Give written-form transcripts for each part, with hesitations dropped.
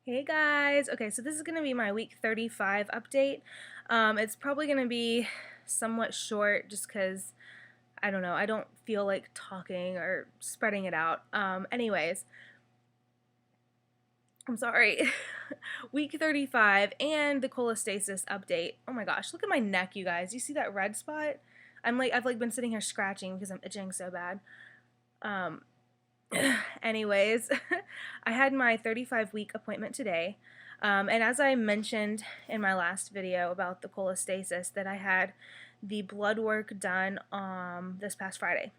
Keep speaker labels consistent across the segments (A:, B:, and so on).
A: Hey guys! Okay, so this is going to be my week 35 update. It's probably going to be somewhat short just because, I don't know, I don't feel like talking or spreading it out. Anyways, I'm sorry. Week 35 and the cholestasis update. Oh my gosh, look at my neck, you guys. You see that red spot? I've been sitting here scratching because I'm itching so bad. Um, Anyways, I had my 35-week appointment today. And as I mentioned in my last video about the cholestasis, that I had the blood work done this past Friday.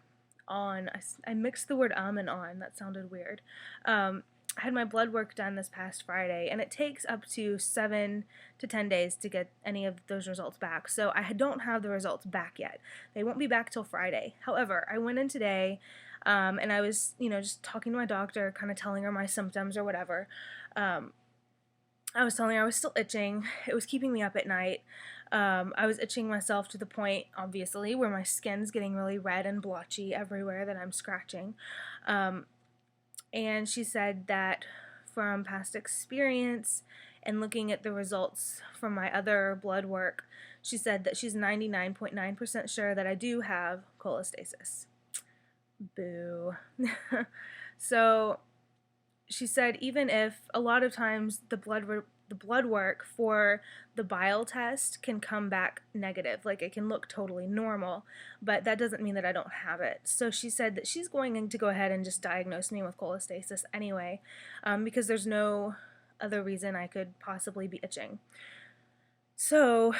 A: I mixed the word and on. That sounded weird. I had my blood work done this past Friday, and it takes up to 7 to 10 days to get any of those results back. So I don't have the results back yet. They won't be back till Friday. However, I went in today, and I was, just talking to my doctor, kind of telling her my symptoms or whatever. I was telling her I was still itching. It was keeping me up at night. I was itching myself to the point, obviously, where my skin's getting really red and blotchy everywhere that I'm scratching. And she said that from past experience and looking at the results from my other blood work, she said that she's 99.9% sure that I do have cholestasis. Boo. So she said even if a lot of times the blood work for the bile test can come back negative, like it can look totally normal, but that doesn't mean that I don't have it. So she said that she's going to go ahead and just diagnose me with cholestasis anyway, because there's no other reason I could possibly be itching. So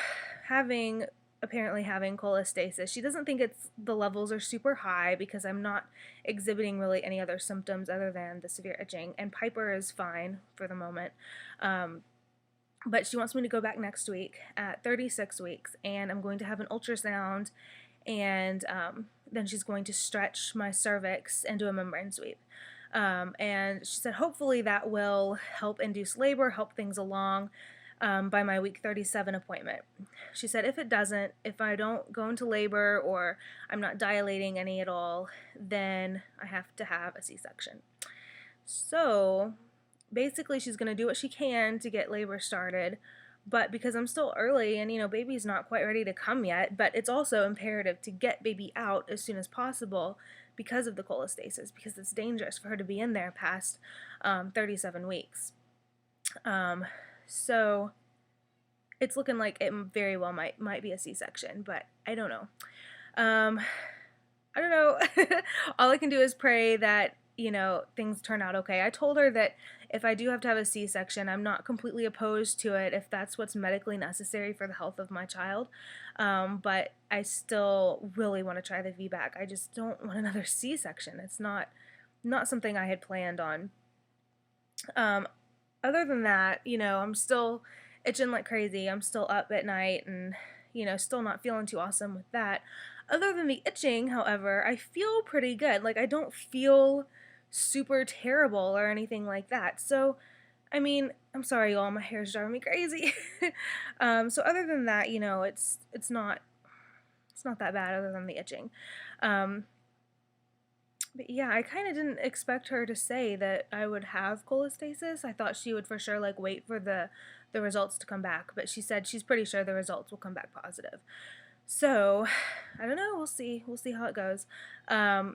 A: apparently having cholestasis, she doesn't think the levels are super high because I'm not exhibiting really any other symptoms other than the severe itching, and Piper is fine for the moment. But she wants me to go back next week at 36 weeks, and I'm going to have an ultrasound, and then she's going to stretch my cervix and do a membrane sweep. And she said hopefully that will help induce labor, help things along by my week 37 appointment. She said if it doesn't, if I don't go into labor or I'm not dilating any at all, then I have to have a C-section. So basically she's going to do what she can to get labor started, but because I'm still early and baby's not quite ready to come yet, but it's also imperative to get baby out as soon as possible because of the cholestasis, because it's dangerous for her to be in there past 37 weeks. So it's looking like it very well might be a C-section, but I don't know. I don't know. All I can do is pray that things turn out okay. I told her that if I do have to have a C-section, I'm not completely opposed to it if that's what's medically necessary for the health of my child. But I still really want to try the VBAC. I just don't want another C-section. It's not something I had planned on. Other than that, I'm still itching like crazy. I'm still up at night and, still not feeling too awesome with that. Other than the itching, however, I feel pretty good. Like, I don't feel super terrible or anything like that. So, I mean, I'm sorry, y'all, my hair's driving me crazy. So other than that, it's not that bad other than the itching. But yeah, I kind of didn't expect her to say that I would have cholestasis. I thought she would for sure wait for the results to come back, but she said she's pretty sure the results will come back positive. So, I don't know, we'll see how it goes. And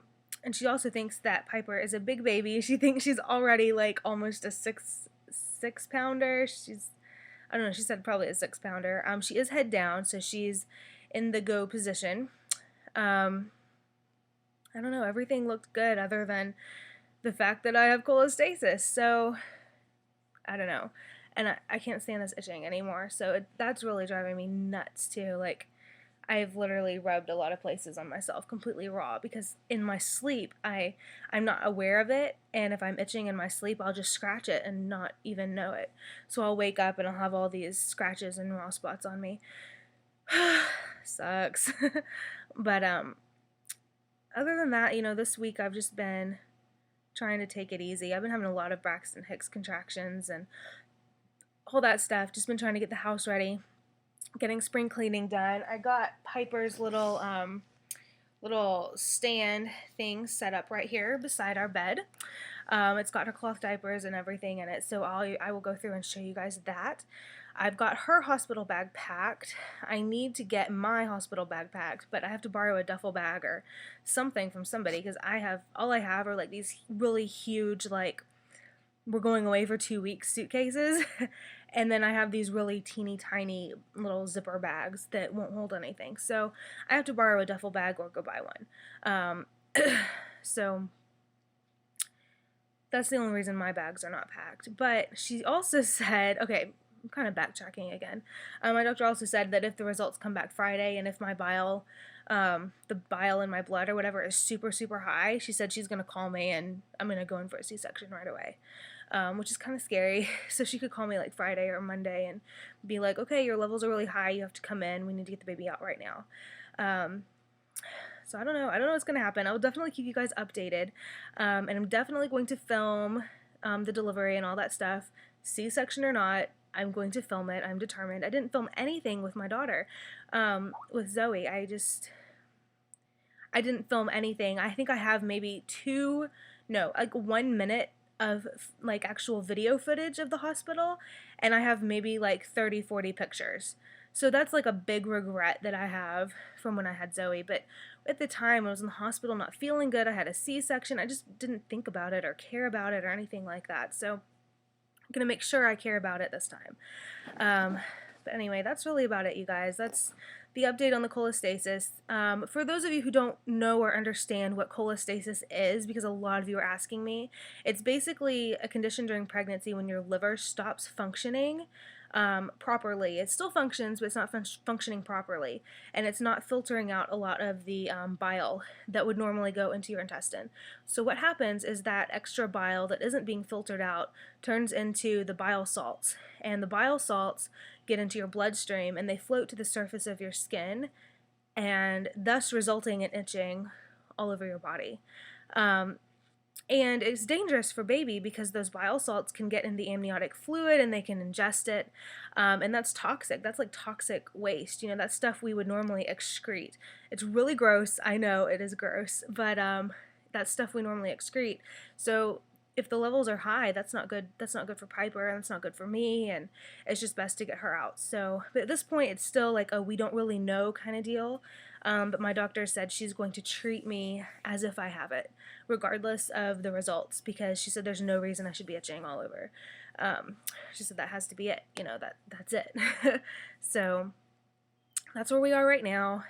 A: she also thinks that Piper is a big baby. She thinks she's already almost a six pounder. I don't know, she said probably a 6-pounder. She is head down, so she's in the go position. I don't know, everything looked good other than the fact that I have cholestasis, so I don't know. And I can't stand this itching anymore, so that's really driving me nuts too. I've literally rubbed a lot of places on myself completely raw because in my sleep I'm not aware of it, and if I'm itching in my sleep I'll just scratch it and not even know it. So I'll wake up and I'll have all these scratches and raw spots on me. Sucks. But other than that, this week I've just been trying to take it easy. I've been having a lot of Braxton Hicks contractions and all that stuff. Just been trying to get the house ready, getting spring cleaning done. I got Piper's little little stand thing set up right here beside our bed. It's got her cloth diapers and everything in it, so I will go through and show you guys that. I've got her hospital bag packed. I need to get my hospital bag packed, but I have to borrow a duffel bag or something from somebody because all I have are like these really huge, like, we're going away for 2 weeks suitcases. And then I have these really teeny tiny little zipper bags that won't hold anything. So I have to borrow a duffel bag or go buy one. So that's the only reason my bags are not packed. But she also said, okay, I'm kind of backtracking again. My doctor also said that if the results come back Friday and if my bile, the bile in my blood or whatever is super, super high, she said she's going to call me and I'm going to go in for a C-section right away. Which is kind of scary. So she could call me like Friday or Monday and be like, okay, your levels are really high, you have to come in, we need to get the baby out right now. So I don't know what's going to happen. I'll definitely keep you guys updated, and I'm definitely going to film the delivery and all that stuff, C-section or not. I'm going to film it. I'm determined. I didn't film anything with my daughter, with Zoe. I didn't film anything. I think I have maybe 1 minute of like actual video footage of the hospital, and I have maybe like 30-40 pictures. So that's like a big regret that I have from when I had Zoe. But at the time I was in the hospital not feeling good, I had a C-section, I just didn't think about it or care about it or anything like that. So I'm gonna make sure I care about it this time. But anyway, that's really about it, you guys. That's the update on the cholestasis. For those of you who don't know or understand what cholestasis is, because a lot of you are asking me, it's basically a condition during pregnancy when your liver stops functioning properly. It still functions, but it's not functioning properly, and it's not filtering out a lot of the bile that would normally go into your intestine. So what happens is that extra bile that isn't being filtered out turns into the bile salts, and the bile salts get into your bloodstream and they float to the surface of your skin, and thus resulting in itching all over your body. And it's dangerous for baby because those bile salts can get in the amniotic fluid and they can ingest it, and that's toxic. That's like toxic waste. You know, that's stuff we would normally excrete. It's really gross. I know it is gross, but that's stuff we normally excrete. So if the levels are high, that's not good. That's not good for Piper, and it's not good for me, and it's just best to get her out. So, but at this point, it's still like a we don't really know kind of deal. But my doctor said she's going to treat me as if I have it, regardless of the results, because she said there's no reason I should be itching all over. She said that has to be it. You know, that's it. So that's where we are right now.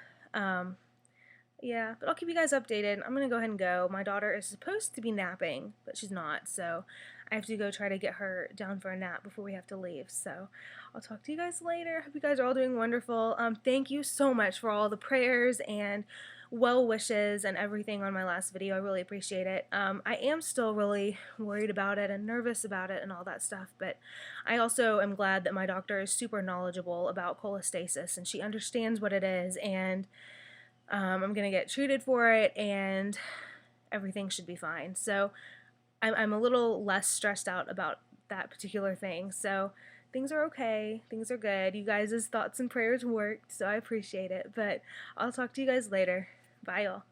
A: Yeah, but I'll keep you guys updated. I'm going to go ahead and go. My daughter is supposed to be napping, but she's not, so I have to go try to get her down for a nap before we have to leave. So I'll talk to you guys later. Hope you guys are all doing wonderful. Thank you so much for all the prayers and well wishes and everything on my last video. I really appreciate it. I am still really worried about it and nervous about it and all that stuff, but I also am glad that my doctor is super knowledgeable about cholestasis and she understands what it is, and I'm going to get treated for it and everything should be fine. So I'm a little less stressed out about that particular thing. So things are okay. Things are good. You guys' thoughts and prayers worked, so I appreciate it. But I'll talk to you guys later. Bye, y'all.